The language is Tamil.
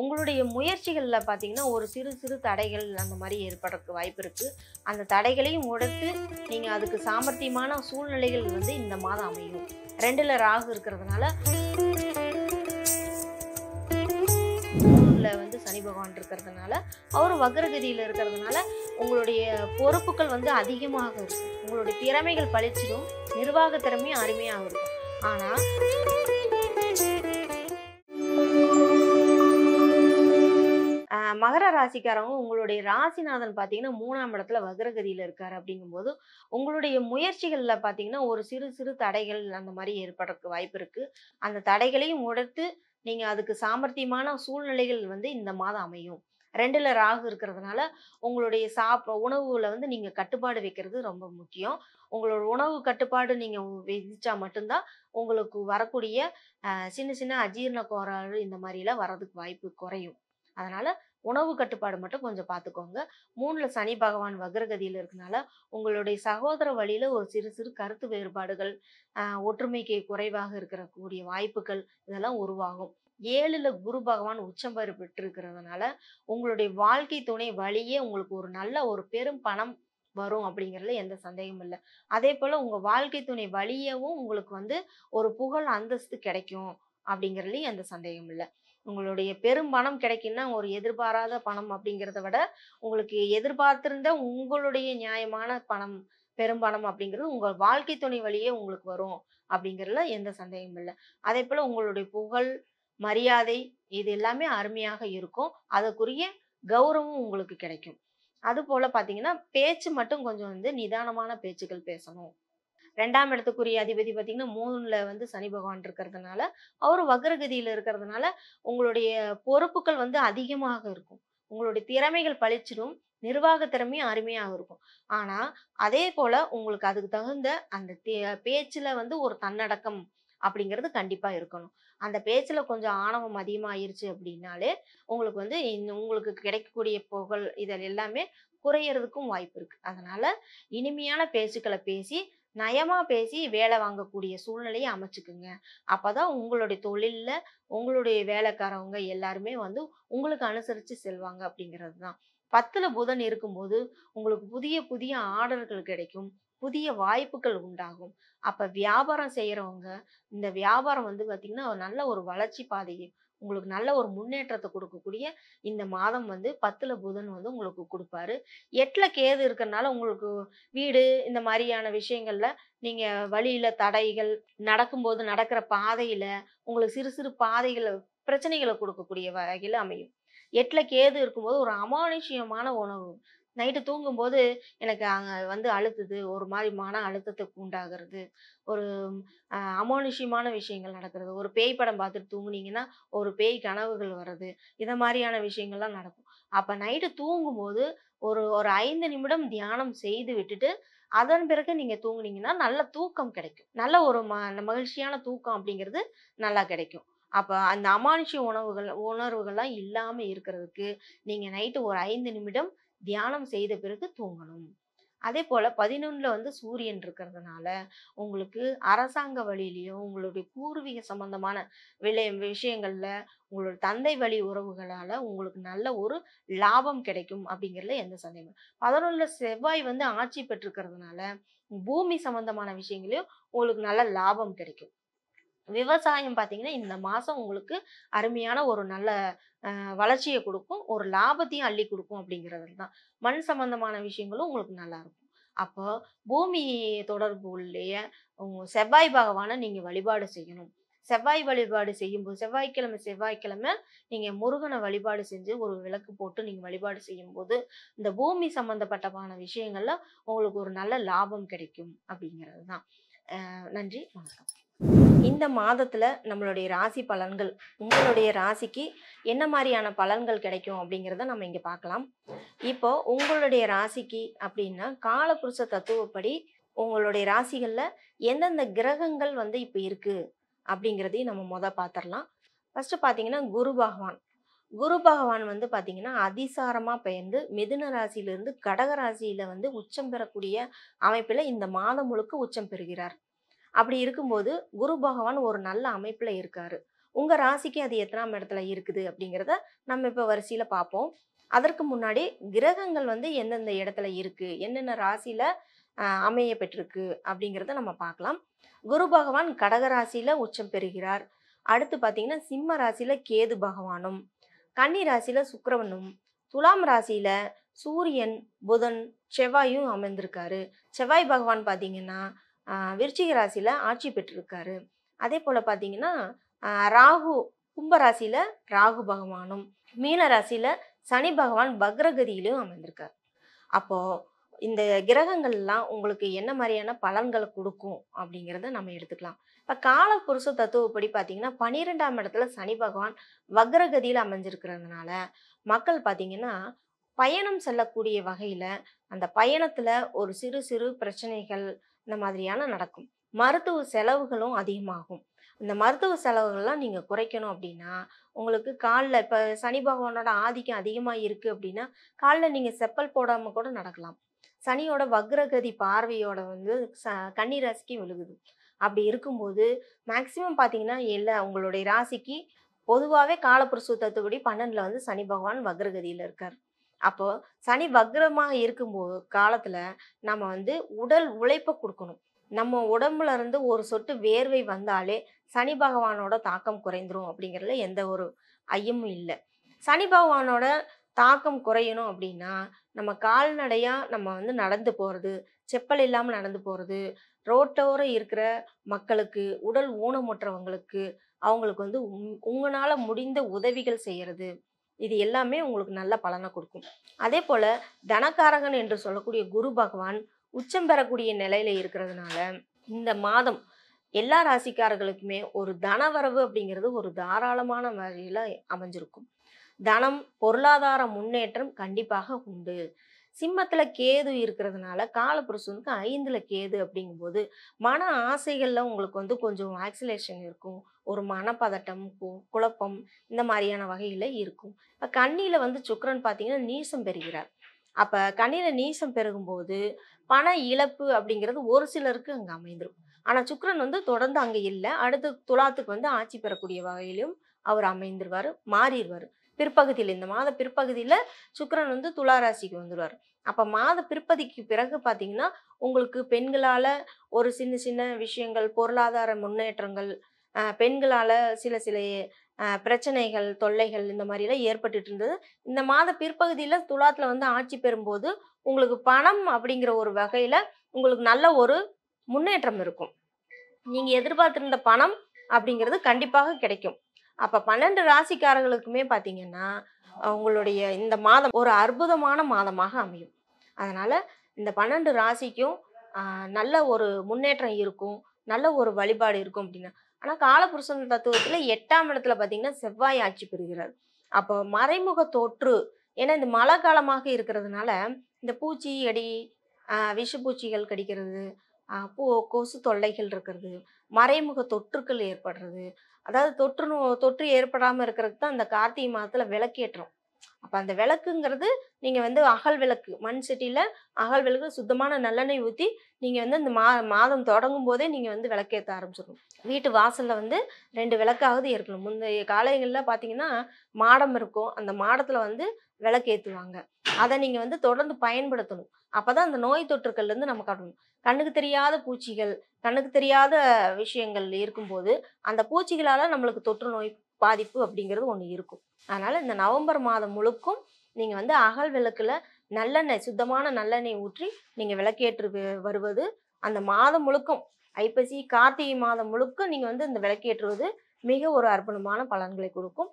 உங்களுடைய முயற்சிகள்ல பார்த்தீங்கன்னா, ஒரு சிறு சிறு தடைகள் அந்த மாரி ஏற்படறக்கு வாய்ப்பு இருக்கு. அந்த தடைகளையும் உடைத்து, நீங்க அதுக்கு சாமர்த்தியமான சூழ்நிலைகள் வந்து இந்த மாதம் அமையும். 2ல ராகு இருக்கிறதுனால, 3ல வந்து சனி பகவான் இருக்கிறதுனால, அவரு வக்ரகதியில இருக்கிறதுனால, உங்களுடைய பொறுப்புகள் வந்து அதிகமாக இருக்கும். உங்களுடைய திறமைகள் பளிச்சிடும். நிர்வாக திறமையும் அருமையாக இருக்கும். ஆனா மகர ராசிக்காரவங்க உங்களுடைய ராசிநாதன் பார்த்தீங்கன்னா 3ஆம் இடத்துல வக்ரகதியில இருக்காரு அப்படிங்கும்போது, உங்களுடைய முயற்சிகள்ல பார்த்தீங்கன்னா, ஒரு சிறு சிறு தடைகள் அந்த மாரி ஏற்படறக்கு வாய்ப்பு இருக்கு. அந்த தடைகளையும் உடைத்து, நீங்க அதுக்கு சாமர்த்தியமான சூழ்நிலைகள் வந்து இந்த மாதம் அமையும். 2ல ராகு இருக்கிறதுனால, உங்களுடைய உணவுல வந்து நீங்க கட்டுப்பாடு வைக்கிறது ரொம்ப முக்கியம். உங்களோட உணவு கட்டுப்பாடு நீங்க விதிச்சா மட்டும் தான், உங்களுக்கு வரக்கூடிய சின்ன சின்ன அஜீரண கோளாறு இந்த மாரிலாம் வரதுக்கு வாய்ப்பு குறையும். அதனால உணவு கட்டுப்பாடு மட்டும் கொஞ்சம் பார்த்துக்கோங்க. 3ல சனி பகவான் வக்ரகதியில இருக்கனால, உங்களுடைய சகோதர வழியில ஒரு சிறு சிறு கருத்து வேறுபாடுகள், ஒற்றுமைக்கு குறைவாக இருக்கக்கூடிய வாய்ப்புகள் இதெல்லாம் உருவாகும். 7ல குரு பகவான் உச்சம் பெற்றிருக்கிறதுனால, உங்களுடைய வாழ்க்கை துணை வழியே உங்களுக்கு ஒரு நல்ல ஒரு பெரும் பணம் வரும் அப்படிங்கிறதுல எந்த சந்தேகமும் இல்ல. அதேபோல உங்க வாழ்க்கை துணை வழியவும் உங்களுக்கு வந்து ஒரு புகழ், அந்தஸ்து கிடைக்கும் அப்படிங்கிறதுலயும் எந்த சந்தேகமும் இல்ல. உங்களுடைய பெரும் பணம் கிடைக்கும்னா, ஒரு எதிர்பாராத பணம் அப்படிங்கிறத விட, உங்களுக்கு எதிர்பார்த்திருந்த உங்களுடைய நியாயமான பணம், பெரும் பணம் அப்படிங்கிறது உங்க வாழ்க்கை துணை வழியே உங்களுக்கு வரும் அப்படிங்கிறதுல எந்த சந்தேகமும் இல்ல. அதேபோல உங்களுடைய புகழ், மரியாதை இது எல்லாமே அருமையாக இருக்கும். அதற்குரிய கௌரவம் உங்களுக்கு கிடைக்கும். அதுபோல பார்த்தீங்கன்னா, பேச்சு மட்டும் கொஞ்சம் வந்து நிதானமான பேச்சுக்கள் பேசணும். 2ஆம் இடத்துக்குரிய அதிபதி பார்த்தீங்கன்னா, 3ல வந்து சனி பகவான் இருக்கிறதுனால, அவரு வக்ரகதியில இருக்கிறதுனால, உங்களுடைய பொறுப்புகள் வந்து அதிகமாக இருக்கும். உங்களுடைய திறமைகள் பளிச்சிடும். நிர்வாக திறமையும் அருமையாக இருக்கும். ஆனா, அதே போல உங்களுக்கு அதுக்கு தகுந்த அந்த பேச்சுல வந்து ஒரு தன்னடக்கம் அப்படிங்கிறது கண்டிப்பா இருக்கணும். அந்த பேச்சுல கொஞ்சம் ஆணவம் அதிகமாயிருச்சு அப்படின்னாலே, உங்களுக்கு வந்து உங்களுக்கு கிடைக்கக்கூடிய புகழ் இதில் எல்லாமே குறையறதுக்கும் வாய்ப்பு இருக்கு. அதனால இனிமையான பேச்சுக்கள பேசி நயமா பேசி வேலை வாங்கக்கூடிய சூழ்நிலையை அமைச்சுக்குங்க. அப்பதான் உங்களுடைய தொழில்ல, உங்களுடைய வேலைக்காரவங்க எல்லாருமே வந்து உங்களுக்கு அனுசரிச்சு செல்வாங்க அப்படிங்கிறது தான். 10ல புதன் இருக்கும்போது, உங்களுக்கு புதிய புதிய ஆர்டர்கள் கிடைக்கும். புதிய வாய்ப்புகள் உண்டாகும். அப்ப வியாபாரம் செய்யறவங்க, இந்த வியாபாரம் வந்து பார்த்தீங்கன்னா, நல்ல ஒரு வளர்ச்சி பாதையை உங்களுக்கு நல்ல ஒரு முன்னேற்றத்த குடுக்கக்கூடிய இந்த மாதம் வந்து 10ல புதன் வந்து உங்களுக்கு குடுப்பாரு. 8ல கேது இருக்கறனால உங்களுக்கு வீடு இந்த மாரியான விஷயங்கள்ல நீங்க வழியில தடைகள், நடக்கும்போது நடக்கிற பாதையில உங்களுக்கு சிறு சிறு பாதைகள பிரச்சனைகள குடுக்கக்கூடிய வகையில அமையும். 8ல கேது இருக்கும்போது ஒரு அமானுஷ்யமான உணவு. நைட்டு தூங்கும்போது எனக்கு அங்க வந்து அழுத்துது. ஒரு மாரி மன அழுத்தத்துக்கு உண்டாகுறது. ஒரு அமானுஷ்யமான விஷயங்கள் நடக்கிறது. ஒரு பேய் படம் பார்த்துட்டு தூங்குனீங்கன்னா, ஒரு பேய் கனவுகள் வர்றது. இத மாரியான விஷயங்கள்லாம் நடக்கும். அப்ப நைட்டு தூங்கும்போது ஒரு ஒரு 5 நிமிடம் தியானம் செய்து விட்டுட்டு, அதன் பிறகு நீங்க தூங்குனீங்கன்னா, நல்ல தூக்கம் கிடைக்கும். நல்ல ஒரு மகிழ்ச்சியான தூக்கம் அப்படிங்கிறது நல்லா கிடைக்கும். அப்ப அந்த அமானுஷ்ய உணர்வுகள்லாம் இல்லாம இருக்கிறதுக்கு, நீங்க நைட்டு ஒரு 5 நிமிடம் தியானம் செய்த பிறகு தூங்கணும். அதேபோல 11ல வந்து சூரியன் இருக்கிறதுனால, உங்களுக்கு அரசாங்க வழியிலயும், உங்களுடைய பூர்வீக சம்பந்தமான விஷயங்கள்ல, உங்களோட தந்தை வழி உறவுகளால உங்களுக்கு நல்ல ஒரு லாபம் கிடைக்கும் அப்படிங்கிறதுல எந்த சந்தேகமும் 11ல செவ்வாய் வந்து ஆட்சி பெற்றிருக்கிறதுனால, பூமி சம்பந்தமான விஷயங்களையும் உங்களுக்கு நல்ல லாபம் கிடைக்கும். விவசாயம் பார்த்தீங்கன்னா, இந்த மாசம் உங்களுக்கு அருமையான ஒரு நல்ல வளர்ச்சிய குடுக்கும். ஒரு லாபத்தையும் அள்ளி குடுக்கும் அப்படிங்கிறது தான். மண் சம்பந்தமான விஷயங்களும் உங்களுக்கு நல்லாருக்கும். அப்போ பூமி தொடர்பு உடைய செவ்வாய் பகவான நீங்க வழிபாடு செய்யணும். செவ்வாய் வழிபாடு செய்யும்போது செவ்வாய்க்கிழமை செவ்வாய்க்கிழமை நீங்க முருகன வழிபாடு செஞ்சு ஒரு விளக்கு போட்டு நீங்க வழிபாடு செய்யும்போது, இந்த பூமி சம்பந்தப்பட்டமான விஷயங்கள்ல உங்களுக்கு ஒரு நல்ல லாபம் கிடைக்கும் அப்படிங்கிறது தான். நன்றி, வணக்கம். இந்த மாதத்துல நம்மளுடைய ராசி பலன்கள், உங்களுடைய ராசிக்கு என்ன மாரியான பலன்கள் கிடைக்கும் அப்படிங்கிறத நம்ம இங்க பார்க்கலாம். இப்போ உங்களுடைய ராசிக்கு அப்படின்னா, காலபுருஷ தத்துவப்படி உங்களுடைய ராசிகள்ல எந்தெந்த கிரகங்கள் வந்து இப்ப இருக்கு அப்படிங்கிறதையும் நம்ம பார்த்துரலாம். ஃபர்ஸ்ட் பார்த்தீங்கன்னா குரு பகவான். குரு பகவான் வந்து பார்த்தீங்கன்னா, அதிசாரமா பெயர்ந்து மிதுன ராசியிலிருந்து கடக ராசியில வந்து உச்சம் பெறக்கூடிய அமைப்பில இந்த மாதம் முழுக்க உச்சம் பெறுகிறார். அப்படி இருக்கும்போது, குரு பகவான் ஒரு நல்ல அமைப்புல இருக்காரு. உங்க ராசிக்கு அது எத்தனாம் இடத்துல இருக்குது அப்படிங்கிறத நம்ம இப்ப வரிசையில பார்ப்போம். அதற்கு முன்னாடி கிரகங்கள் வந்து எந்தெந்த இடத்துல இருக்கு, என்னென்ன ராசியில அமைய பெற்றிருக்கு அப்படிங்கிறத நம்ம பார்க்கலாம். குரு பகவான் கடக ராசியில உச்சம் பெறுகிறார். அடுத்து பார்த்தீங்கன்னா சிம்ம ராசியில கேது பகவானும், கன்னி ராசியில சுக்கிரனும், துலாம் ராசியில சூரியன், புதன், செவ்வாயும் அமர்ந்திருக்காரு. செவ்வாய் பகவான் பார்த்தீங்கன்னா விருச்சிக ராசியில ஆட்சி பெற்றிருக்காரு. அதே போல பார்த்தீங்கன்னா ராகு கும்ப ராசியில ராகு பகவானும், மீன ராசியில சனி பகவான் வக்ரகதியிலும் அமர்ந்திருக்காரு. அப்போ இந்த கிரகங்கள்லாம் உங்களுக்கு என்ன மாதிரியான பலன்களை கொடுக்கும் அப்படிங்கிறத நம்ம எடுத்துக்கலாம். இப்போ காலபுருஷ தத்துவப்படி பார்த்தீங்கன்னா 12ஆம் இடத்துல சனி பகவான் வக்ரகதியில் அமைஞ்சிருக்கிறதுனால மக்கள் பார்த்தீங்கன்னா பயணம் செல்லக்கூடிய வகையில் அந்த பயணத்தில் ஒரு சிறு சிறு பிரச்சனைகள் இந்த மாதிரியான நடக்கும். மருத்துவ செலவுகளும் அதிகமாகும். இந்த மருத்துவ செலவுகள்லாம் நீங்கள் குறைக்கணும் அப்படின்னா உங்களுக்கு காலில் இப்போ சனி பகவானோட ஆதிக்கம் அதிகமாக இருக்குது அப்படின்னா காலில் நீங்கள் செப்பல் போடாமல் கூட நடக்கலாம். சனியோட வக்ரகதி பார்வையோட வந்து கன்னி ராசிக்கு விழுகுது. அப்படி இருக்கும்போது மேக்சிமம் பார்த்தீங்கன்னா உங்களுடைய ராசிக்கு பொதுவாகவே காலபுருஷ தத்துவப்படி 12ல் வந்து சனி பகவான் வக்ரகதியில் இருக்கார். அப்போ சனி வக்ரமாக இருக்கும்போது காலத்துல நம்ம வந்து உடல் உழைப்பை கொடுக்கணும். நம்ம உடம்புல இருந்து ஒரு சொட்டு வேர்வை வந்தாலே சனி பகவானோட தாக்கம் குறைந்துரும் அப்படிங்கிறதுல எந்த ஒரு ஐயமும் இல்லை. சனி பகவானோட தாக்கம் குறையணும் அப்படின்னா நம்ம கால்நடையா நம்ம வந்து நடந்து போறது, செப்பல் இல்லாம நடந்து போறது, ரோட்டோர இருக்கிற மக்களுக்கு, உடல் ஊனமுற்றவங்களுக்கு அவங்களுக்கு வந்து உங்களால முடிந்த உதவிகள் செய்யறது, இது எல்லாமே உங்களுக்கு நல்ல பலனை கொடுக்கும். அதே போல தனகாரகன் என்று சொல்லக்கூடிய குரு பகவான் உச்சம் பெறக்கூடிய நிலையில இருக்கிறதுனால இந்த மாதம் எல்லா ராசிக்காரர்களுக்குமே ஒரு தனவரவு அப்படிங்கிறது ஒரு தாராளமான வகையில அமைஞ்சிருக்கும். தனம், பொருளாதார முன்னேற்றம் கண்டிப்பாக உண்டு. சிம்மத்துல கேது இருக்கிறதுனால காலபுருஷனுக்கு 5ல் கேது அப்படிங்கும்போது மன ஆசைகள்ல உங்களுக்கு வந்து கொஞ்சம் ஆக்சிலேஷன் இருக்கும். ஒரு மனப்பதட்டம், குழப்பம் இந்த மாதிரியான வகையில இருக்கும். இப்ப கன்னியில வந்து சுக்கிரன் பார்த்தீங்கன்னா நீசம் பெறுகிறார். அப்ப கன்னியில நீசம் பெருகும்போது பண இழப்பு அப்படிங்கிறது ஒரு சிலருக்கு அங்க அமைந்துரும். ஆனா சுக்கிரன் வந்து தொடர்ந்து அங்க இல்லை. அடுத்து துலாத்துக்கு வந்து ஆட்சி பெறக்கூடிய வகையிலும் அவர் அமைந்துருவாரு, மாறிடுவாரு. பிற்பகுதியில் இந்த மாத பிற்பகுதியில சுக்கிரன் வந்து துலா ராசிக்கு வந்துடுவார். அப்ப மாத பிற்பகுதிக்கு பிறகு பார்த்தீங்கன்னா உங்களுக்கு பெண்களால ஒரு சின்ன சின்ன விஷயங்கள், பொருளாதார முன்னேற்றங்கள், பெண்களால சில சில பிரச்சனைகள், தொல்லைகள் இந்த மாதிரிலாம் ஏற்பட்டுட்டு இருந்தது. இந்த மாத பிற்பகுதியில துலாத்துல வந்து ஆட்சி பெறும்போது உங்களுக்கு பணம் அப்படிங்கிற ஒரு வகையில உங்களுக்கு நல்ல ஒரு முன்னேற்றம் இருக்கும். நீங்க எதிர்பார்த்திருந்த பணம் அப்படிங்கிறது கண்டிப்பாக கிடைக்கும். அப்ப 12 ராசிக்காரர்களுக்குமே பார்த்தீங்கன்னா உங்களுடைய இந்த மாதம் ஒரு அற்புதமான மாதமாக அமையும். அதனால இந்த 12 ராசிக்கும் நல்ல ஒரு முன்னேற்றம் இருக்கும், நல்ல ஒரு வழிபாடு இருக்கும் அப்படின்னா. ஆனா காலபுருஷன் தத்துவத்துல 8ஆம் இடத்துல பார்த்தீங்கன்னா செவ்வாய் ஆட்சி பெறுகிறார். அப்போ மறைமுக தொற்று, ஏன்னா இந்த மழை காலமாக இருக்கிறதுனால இந்த பூச்சி அடி, விஷப்பூச்சிகள் கடிக்கிறது, கொசு தொல்லைகள் இருக்கிறது, மறைமுக தொற்றுக்கள் ஏற்படுறது, அதாவது தொற்று ஏற்படாம இருக்கிறதுக்கு தான் இந்த கார்த்திகை மாதத்துல விளக்கேற்றோம். அப்ப அந்த விளக்குங்கிறது நீங்க வந்து அகல் விளக்கு, மண் சட்டியில அகல் விளக்கு சுத்தமான நல்லெண்ணெய் ஊத்தி நீங்க வந்து இந்த மாதம் தொடங்கும் போதே நீங்க வந்து விளக்கேத்த ஆரம்பிச்சிடணும். வீட்டு வாசல்ல வந்து 2 விளக்காவது இருக்கணும். முந்தைய காலைகள்ல பார்த்தீங்கன்னா மாடம் இருக்கும். அந்த மாடத்துல வந்து விளக்கேத்துவாங்க. அதை நீங்க வந்து தொடர்ந்து பயன்படுத்தணும். அப்பதான் அந்த நோய் தொற்றுக்கள்ல இருந்து நம்ம காட்டணும். கண்ணுக்கு தெரியாத பூச்சிகள், கண்ணுக்கு தெரியாத விஷயங்கள் இருக்கும்போது அந்த பூச்சிகளால நம்மளுக்கு தொற்று நோய் பாதிப்பு அப்படிங்கிறது ஒண்ணு இருக்கும். அதனால இந்த நவம்பர் மாதம் முழுக்கும் நீங்க வந்து அகல் விளக்குல நல்லெண்ணெய், சுத்தமான நல்லெண்ணெய் ஊற்றி நீங்க விளக்கேற்று வருவது அந்த மாதம் முழுக்கும், ஐப்பசி கார்த்திகை மாதம் முழுக்க நீங்க வந்து இந்த விளக்கேற்றுவது மிக ஒரு அற்புதமான பலன்களை கொடுக்கும்.